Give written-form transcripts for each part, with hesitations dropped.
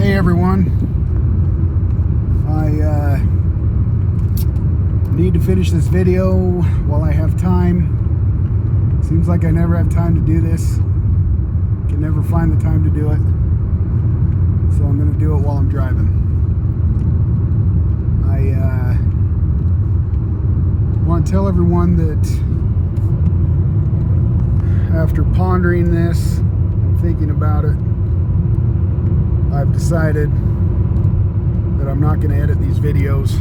Hey everyone, I need to finish this video while I have time. Seems like I never have time to do this. Can never find the time to do it. So I'm going to do it while I'm driving. I want to tell everyone that after pondering this and thinking about it, I've decided that I'm not going to edit these videos.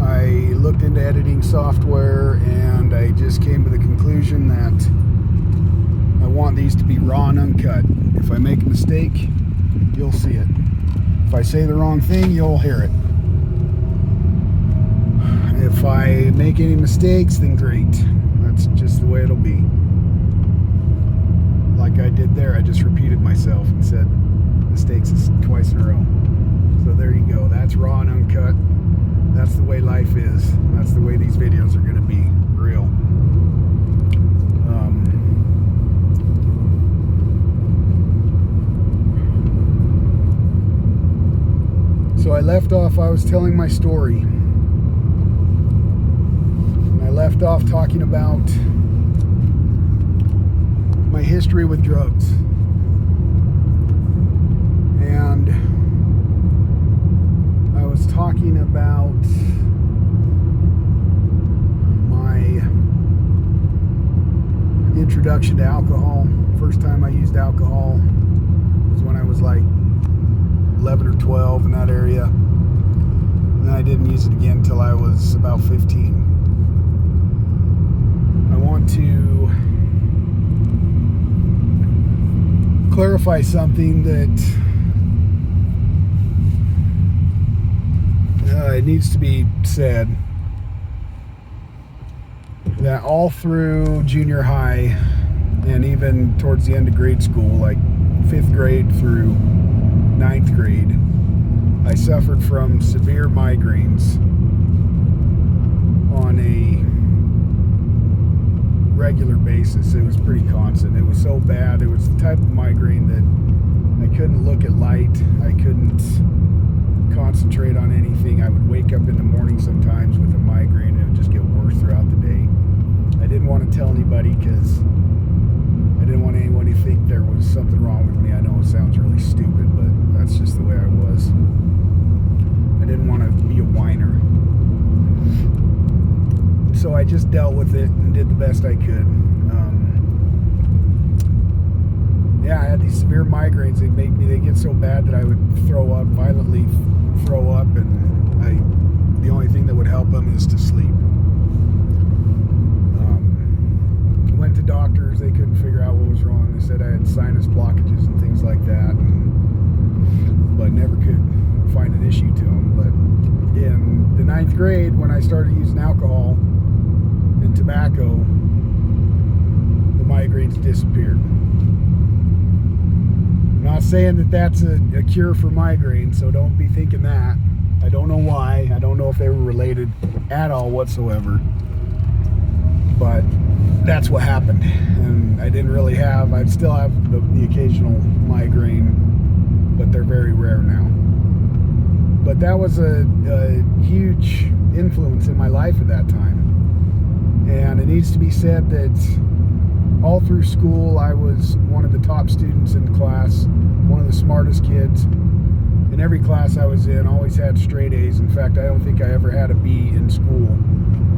I looked into editing software and I just came to the conclusion that I want these to be raw and uncut. If I make a mistake, you'll see it. If I say the wrong thing, you'll hear it. If I make any mistakes, then great. That's just the way it'll be. Like I did there, I just repeated myself and said mistakes twice in a row. So there you go. That's raw and uncut. That's the way life is. That's the way these videos are going to be. Real. So I left off, I was telling my story. And I left off talking about my history with drugs. And I was talking about my introduction to alcohol. First time I used alcohol was when I was like 11 or 12 in that area. And then I didn't use it again until I was about 15. I want to clarify something that it needs to be said, that all through junior high and even towards the end of grade school, like 5th grade through 9th grade, I suffered from severe migraines on a regular basis. It was pretty constant. It was so bad. It was the type of migraine that I couldn't look at light. I couldn't concentrate on anything. I would wake up in the morning sometimes with a migraine and it would just get worse throughout the day. I didn't want to tell anybody because I didn't want anyone to think there was something wrong with me. I know it sounds really stupid, but that's just the way I was. I didn't want to be a whiner. So I just dealt with it and did the best I could. Yeah, I had these severe migraines. They get so bad that I would violently throw up, and the only thing that would help them is to sleep. Went to doctors. They couldn't figure out what was wrong. They said I had sinus blockages and things like that, but never could find an issue to them. But in the 9th grade, when I started using alcohol and tobacco, the migraines disappeared. I'm not saying that that's a cure for migraine, so don't be thinking that. I don't know why. I don't know if they were related at all whatsoever. But that's what happened. And I didn't really have, I'd still have the occasional migraine, but they're very rare now. But that was a huge influence in my life at that time. And it needs to be said that all through school, I was one of the top students in the class, one of the smartest kids. In every class I was in, always had straight A's. In fact, I don't think I ever had a B in school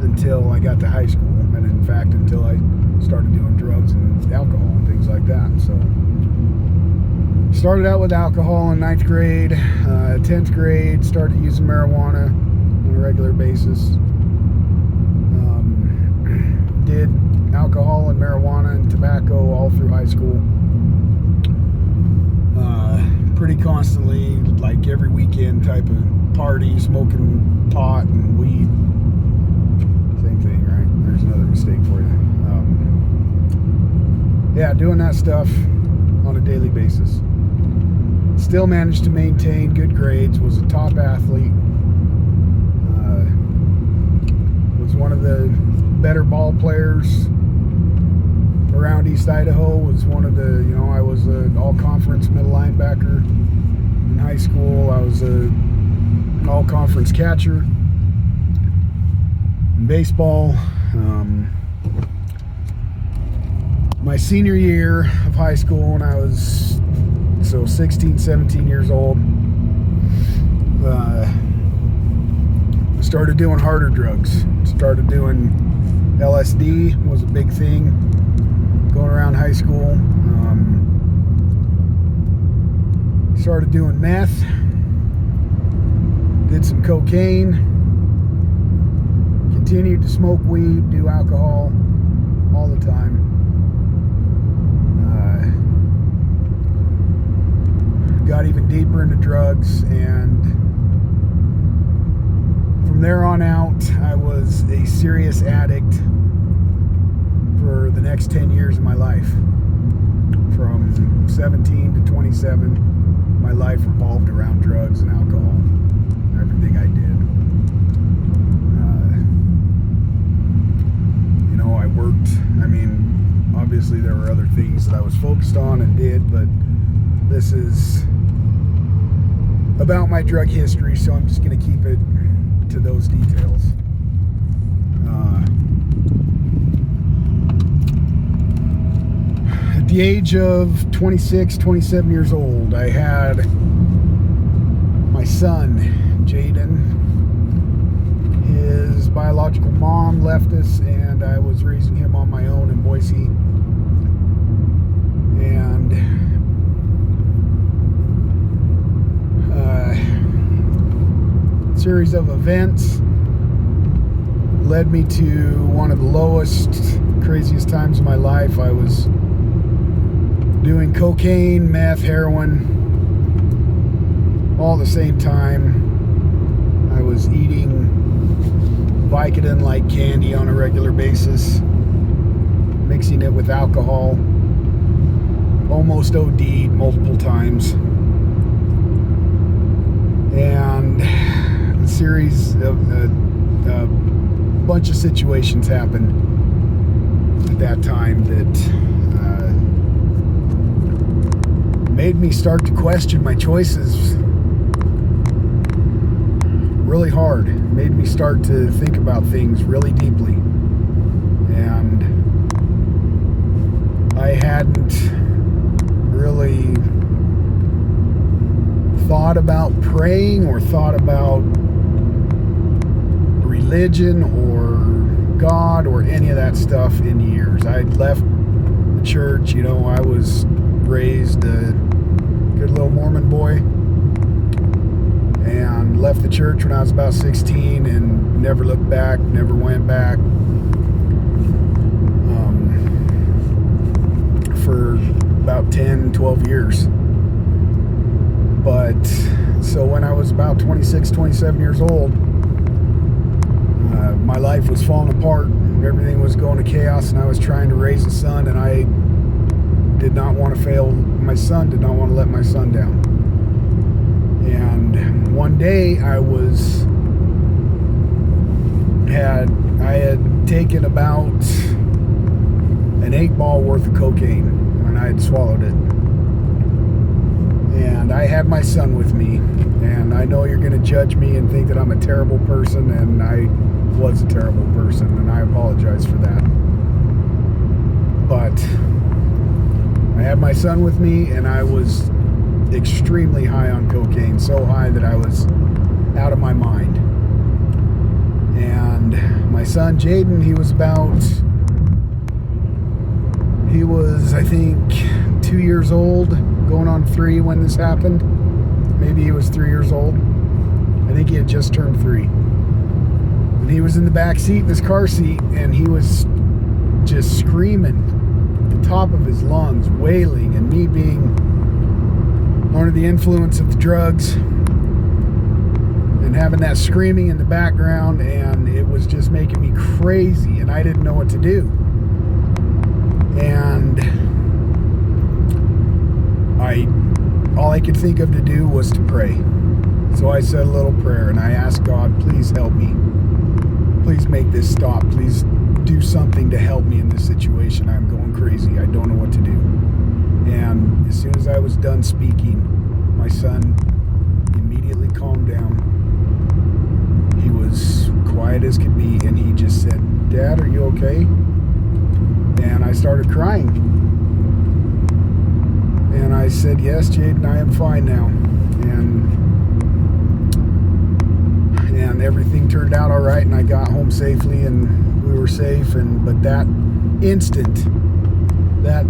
until I got to high school. And in fact, until I started doing drugs and alcohol and things like that. So, started out with alcohol in 9th grade. 10th grade, started using marijuana on a regular basis. Did alcohol and marijuana and tobacco all through high school. Pretty constantly, like every weekend type of party, smoking pot and weed. Same thing, right? There's another mistake for you. Yeah, doing that stuff on a daily basis. Still managed to maintain good grades, was a top athlete. Was one of the better ball players around East Idaho. Was one of the, I was an all-conference middle reference catcher in baseball. My senior year of high school, when I was 16, 17 years old, I started doing harder drugs. Started doing LSD, was a big thing going around high school. Started doing meth, did some cocaine, continued to smoke weed, do alcohol all the time. Got even deeper into drugs, and from there on out, I was a serious addict for the next 10 years of my life. From 17 to 27, my life revolved around drugs and alcohol and everything I did. I worked. Obviously there were other things that I was focused on and did, but this is about my drug history, so I'm just going to keep it to those details. At the age of 26, 27 years old, I had my son, Jaden. His biological mom left us, and I was raising him on my own in Boise. And series of events led me to one of the lowest, craziest times of my life. I was doing cocaine, meth, heroin all at the same time. I was eating Vicodin like candy on a regular basis, mixing it with alcohol, almost OD'd multiple times. And a series of a bunch of situations happened at that time that made me start to question my choices really hard. Made me start to think about things really deeply. And I hadn't really thought about praying or thought about religion or God or any of that stuff in years. I'd left the church. I was raised a good little Mormon boy, and left the church when I was about 16 and never looked back, never went back for about 10, 12 years. But so when I was about 26, 27 years old, my life was falling apart. Everything was going to chaos, and I was trying to raise a son, and I did not want to fail my son, did not want to let my son down. And one day I had taken about an 8-ball worth of cocaine, and I had swallowed it. And I had my son with me, and I know you're going to judge me and think that I'm a terrible person, and I was a terrible person, and I apologize for that. But I had my son with me, and I was extremely high on cocaine, so high that I was out of my mind. And my son Jaden, he was I think 2 years old, going on 3 when this happened. Maybe he was 3 years old. I think he had just turned 3. And he was in the back seat in his car seat, and he was just screaming at the top of his lungs, wailing, and me being under the influence of the drugs and having that screaming in the background, and it was just making me crazy, and I didn't know what to do. And all I could think of to do was to pray. So I said a little prayer, and I asked God, please help me. Please make this stop. Please do something to help me in this situation. I'm going crazy. I don't know what to do. And as soon as I was done speaking, my son immediately calmed down, was quiet as could be, and he just said, "Dad, are you okay?" And I started crying. And I said, "Yes, Jaden, I am fine now." And everything turned out all right, and I got home safely, and we were safe. But that instant, that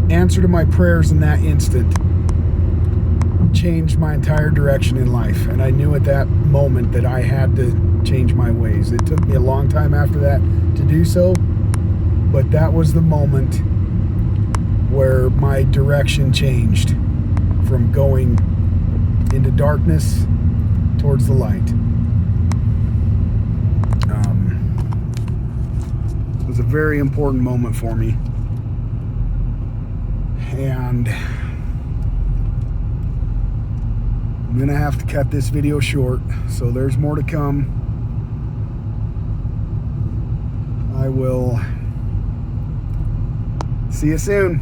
answer to my prayers in that instant changed my entire direction in life. And I knew at that moment that I had to change my ways. It took me a long time after that to do so, but that was the moment where my direction changed from going into darkness towards the light. It was a very important moment for me. And I'm gonna have to cut this video short, so there's more to come. I will see you soon.